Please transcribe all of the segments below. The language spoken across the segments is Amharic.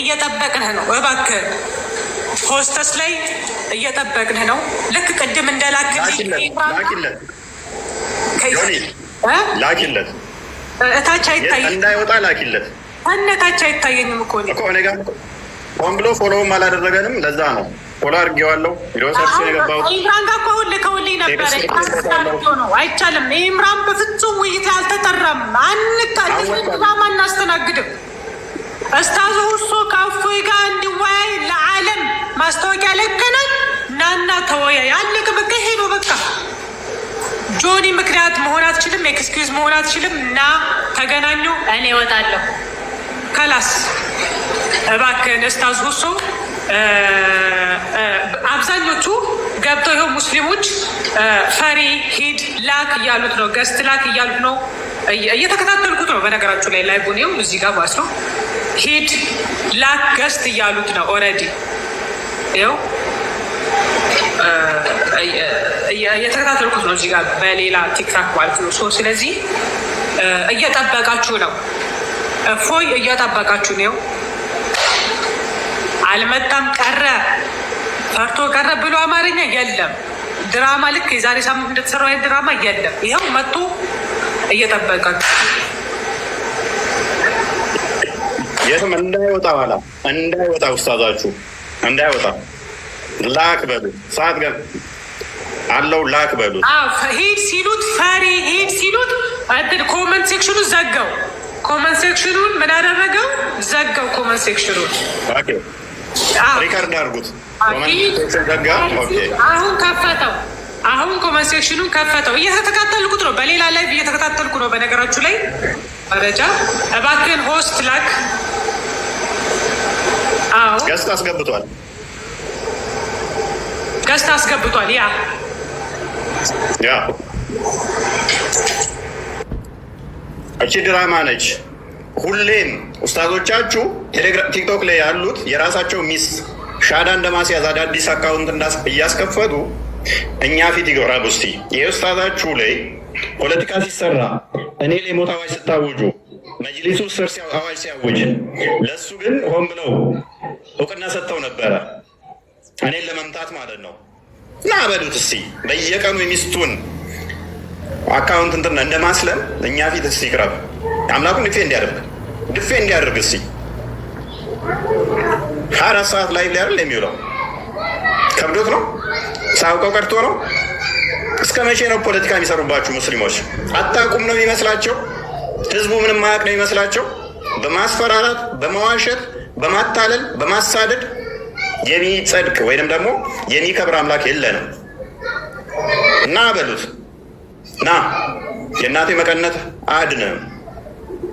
እየጠበቅንህ ነው። እባክህ ሆስተስ ላይ እየጠበቅንህ ነው። ልክ ቅድም ላኪለት እታች አይታየኝም፣ እንዳይወጣ ላኪለት። እነታች አይታየኝም እኮ እኔ ጋር ሆን ብሎ ፎሎውም አላደረገንም። ለዛ ነው ፎሎ አድርጌዋለሁ። ኢምራን ጋር እኮ ልከውልኝ ነበረ። ነው አይቻልም። ኢምራን በፍጹም ውይይት አልተጠራም። አንቃድራማ እናስተናግድም። እስታዙ እሱ ከእፎይ ጋር እንዲወያይ ለዓለም ማስታወቂያ ለቀናል። ናና ተወያይ፣ አለቀ በቃ። ይሄ ነው በቃ። ጆኒ ምክንያት መሆን አትችልም፣ ኤክስኪውዝ መሆን አትችልም። እና ተገናኙ፣ እኔ እወጣለሁ። ከላስ እባክህን እስታዝ ሁሱ አብዛኞቹ ገብተው ይኸው ሙስሊሞች ፈሪ ሂድ ላክ እያሉት ነው፣ ገስት ላክ እያሉት ነው። እየተከታተልኩት ነው በነገራችሁ ላይ ቡኔው እዚህ ጋር ባስ ነው። ሂድ ላክ ገስት እያሉት ነው። ኦልሬዲ ይኸው እየተከታተልኩት ነው እዚህ ጋር በሌላ ቲክታክ ማለት ነው። ስለዚህ እየጠበቃችሁ ነው። እፎይ እየጠበቃችሁ ነው። አልመጣም ቀረ ፈርቶ ቀረ ብሎ አማርኛ የለም። ድራማ ልክ የዛሬ ሳምንት እንደተሰራው አይነት ድራማ የለም። ይኸው መጥቶ እየጠበቃችሁ የትም እንዳይወጣ ኋላ እንዳይወጣ ውስታዛችሁ እንዳይወጣ ላክ በሉ። ሰዓት ገ አለው ላክ በሉ። ሂድ ሲሉት ፈሪ ሂድ ሲሉት ኮመንት ሴክሽኑ ዘጋው። ኮመንት ሴክሽኑን ምን አደረገው? ዘጋው ኮመንት ሴክሽኑን። ሪከርድ አድርጉት። አሁን ከፈተው። አሁን ኮመንት ሴክሽኑን ከፈተው። እየተከታተልኩት ነው። በሌላ ላይ እየተከታተልኩ ነው። በነገራችሁ ላይ መረጃ እባክህን ሆስት ላክ። አዎ ገስት አስገብቷል። ገስት አስገብቷል። ያ እቺ ድራማ ነች። ሁሌም ኡስታዞቻችሁ ቲክቶክ ላይ ያሉት የራሳቸው ሚስት ሻዳ እንደማስያዝ አዳዲስ አካውንት እያስከፈቱ እኛ ፊት ይገራሉ። እስቲ ይህ ኡስታዛችሁ ላይ ፖለቲካ ሲሰራ እኔ ላይ ሞት አዋጅ ስታውጁ መጅሊሱ ስር አዋጅ ሲያውጅ ለእሱ ግን ሆን ብለው እውቅና ሰጥተው ነበረ እኔን ለመምታት ማለት ነው። እና በሉት እስቲ በየቀኑ የሚስቱን አካውንት እንትና እንደማስለም እኛ ፊት እስቲ ይቅረብ። አምላኩን ድፌ እንዲያደርግ እስቲ 24 ሰዓት ላይ ሊያርል የሚውለው ከብዶት ነው፣ ሳውቀው ቀርቶ ነው። እስከ መቼ ነው ፖለቲካ የሚሰሩባችሁ ሙስሊሞች? አታውቁም ነው የሚመስላቸው? ህዝቡ ምንም ማያውቅ ነው የሚመስላቸው? በማስፈራራት በመዋሸት በማታለል በማሳደድ የሚጸድቅ ወይንም ደግሞ የሚከብር አምላክ የለንም። እና በሉት ና የእናቴ መቀነት አድንም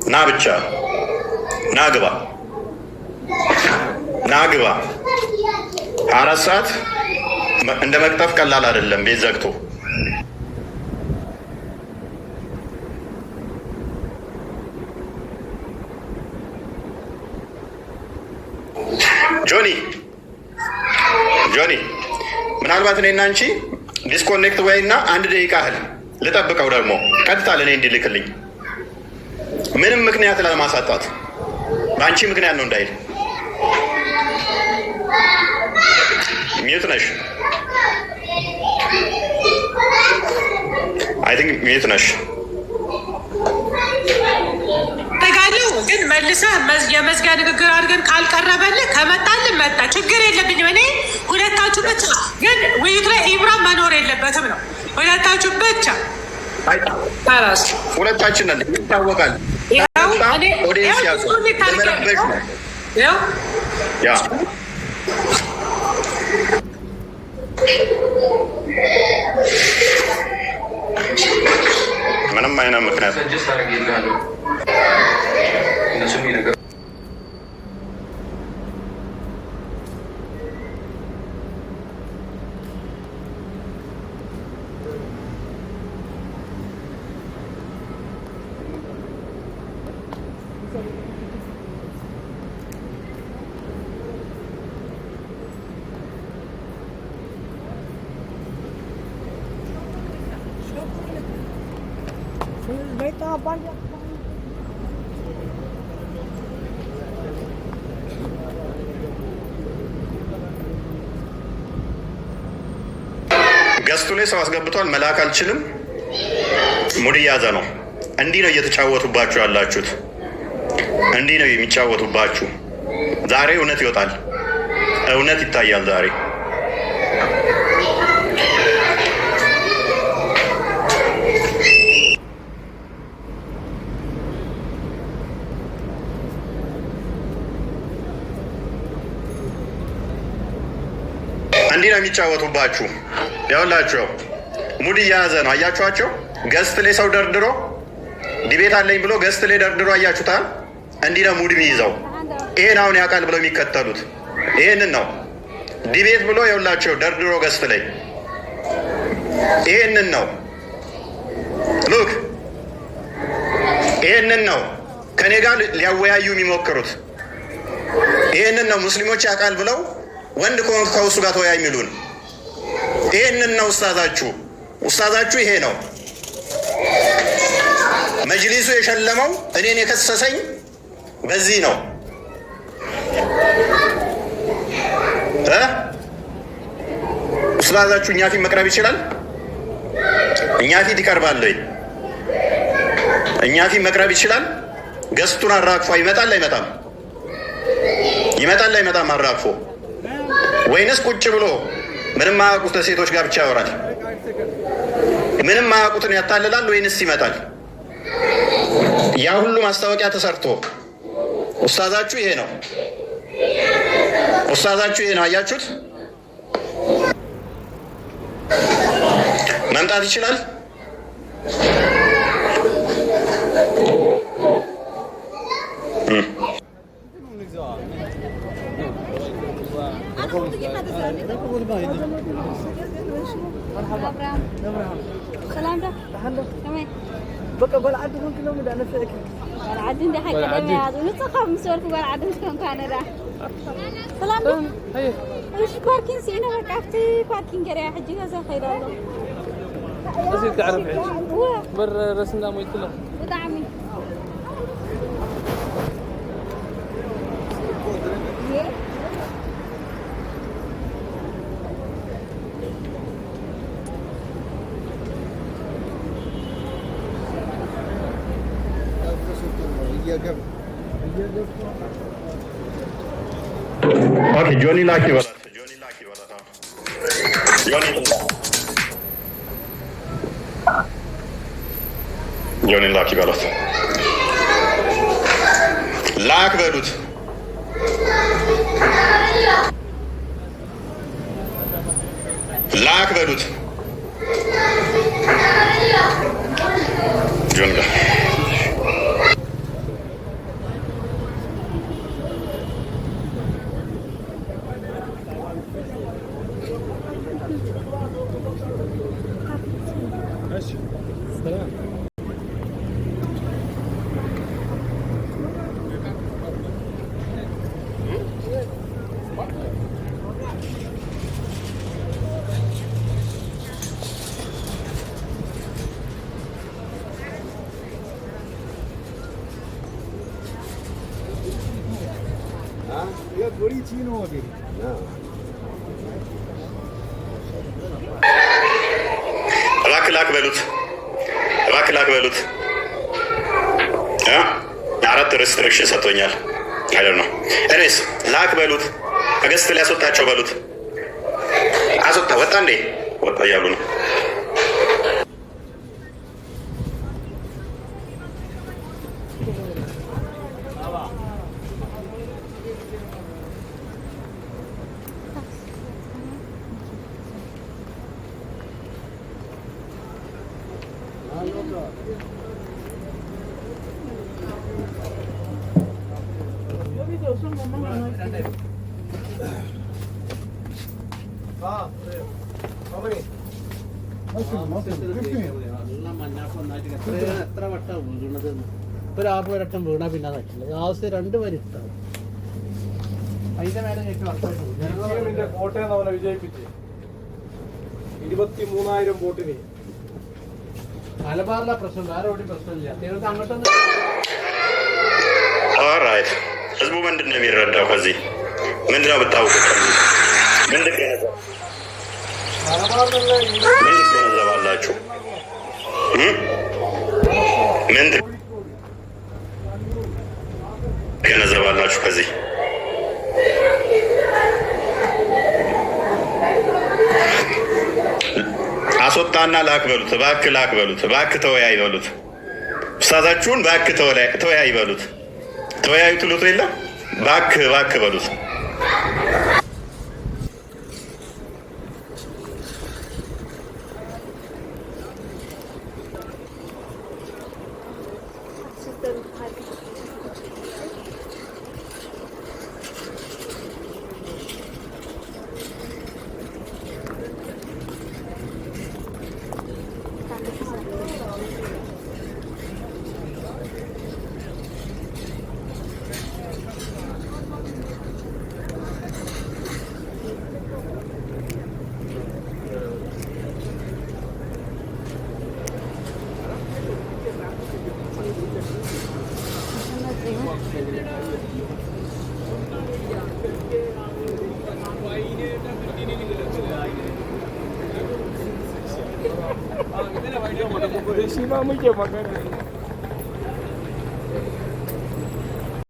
ና ብቻ ና ግባ 24 ሰዓት እንደ መቅጠፍ ቀላል አይደለም። ቤት ዘግቶ ጆኒ ምናልባት እኔና አንቺ ዲስኮኔክት ወይ እና 1 ደቂቃ ያህል ልጠብቀው፣ ደግሞ ቀጥታ ለእኔ እንዲልክልኝ ምንም ምክንያት ለማሳጣት በአንቺ ምክንያት ነው እንዳይል። ሚዩት ነሽ? አይ ቲንክ ሚዩት ነሽ። ተጋለው ግን መልሰህ የመዝጊያ ንግግር አድርገን ካልቀረበልህ ከመጣልህ መጣ፣ ችግር የለብኝም። እኔ ሁለታችሁ ብቻ ግን ውይይት ላይ ኢምራን መኖር የለበትም ነው። ሁለታችሁ ብቻ ሁለታችን ነን፣ ይታወቃል። ምንም አይነት ምክንያት ገዝቱ ላይ ሰው አስገብቷል። መላክ አልችልም። ሙድ እያዘ ነው። እንዲህ ነው እየተጫወቱባችሁ ያላችሁት። እንዲህ ነው የሚጫወቱባችሁ። ዛሬ እውነት ይወጣል። እውነት ይታያል ዛሬ። እንዲህ ነው የሚጫወቱባችሁ። ያውላችሁ ሙድ እያያዘ ነው። አያችኋቸው? ገስት ላይ ሰው ደርድሮ ዲቤት አለኝ ብሎ ገስት ላይ ደርድሮ አያችሁታል? እንዲህ ነው ሙድ የሚይዘው። ይሄን አሁን ያውቃል ብለው የሚከተሉት ይሄንን ነው። ዲቤት ብሎ የውላቸው ደርድሮ ገስት ላይ ይሄንን ነው። ሉክ ይሄንን ነው ከኔ ጋር ሊያወያዩ የሚሞክሩት። ይሄንን ነው ሙስሊሞች ያውቃል ብለው ወንድ ከሆንክ ከውሱ ጋር ተወያይ የሚሉን። ይሄንን ነው ኡስታዛችሁ ይሄ ነው። መጅሊሱ የሸለመው እኔን የከሰሰኝ በዚህ ነው። ኡስታዛችሁ እኛ ፊት መቅረብ ይችላል? እኛ ፊት ይቀርባል ወይ? እኛ ፊት መቅረብ ይችላል? ገስቱን አራግፎ ይመጣል አይመጣም? ይመጣል አይመጣም? አራግፎ ወይንስ ቁጭ ብሎ ምንም ማያውቁት ሴቶች ጋር ብቻ ያወራል? ምንም ማያውቁትን ያታልላል ወይንስ ይመጣል? ያ ሁሉ ማስታወቂያ ተሰርቶ ኡስታዛችሁ ይሄ ነው። ኡስታዛችሁ ይሄ ነው። አያችሁት? መምጣት ይችላል? بقى ولا عاد ممكن لو مدى نفسك ولا عاد عندي حاجة دم يا عزو نتخاف مسورك ولا عاد مش كان ده سلام هي ايش باركين سينا وقفتي باركين قرية حجي هذا خير الله بس تعرف مر رسمنا مو يطلع ودعمي Okay, Johnny Lucky was. Johnny Lucky በሉት። ላክ በሉት። ላክ በሉት። ጆን ጋር ላክ በሉት። ላክ በሉት። አራት ሬስትሪክሽን ሰጥቶኛል አይደል ነው። እኔስ ላክ በሉት። አገስት ላይ አስወጣቸው በሉት። አስወጣ። ወጣ እንዴ? ወጣ እያሉ ነው። ഒരാപ്പ് വരട്ടം വീണാ പിന്നെ പറ്റില്ല. ആവശ്യം 2 വരെ ഇട്ടാണ്. അതിന്റെ മേലെ കോട്ടയം നമ്മളെ വിജയിപ്പിച്ച് 23,000 വോട്ടിന്. മലബാറിലെ പ്രശ്നം വേറെ എവിടെയും പ്രശ്നമില്ല. നിങ്ങൾക്ക് അങ്ങോട്ടൊന്നും ህዝቡ ምንድን ነው የሚረዳው? ከዚህ ምንድን ነው ብታውቁት? ምንድን ነው ምን ትገነዘባላችሁ? ምን ትገነዘባላችሁ ከዚህ? አስወጣና ላክ በሉት፣ እባክህ ላክ በሉት፣ እባክህ ተወያይ በሉት። ኡስታዛችሁን እባክህ ተወያይ በሉት። ተወያዩ ትሉት የለም እባክህ እባክህ በሉት። shi ma muke magana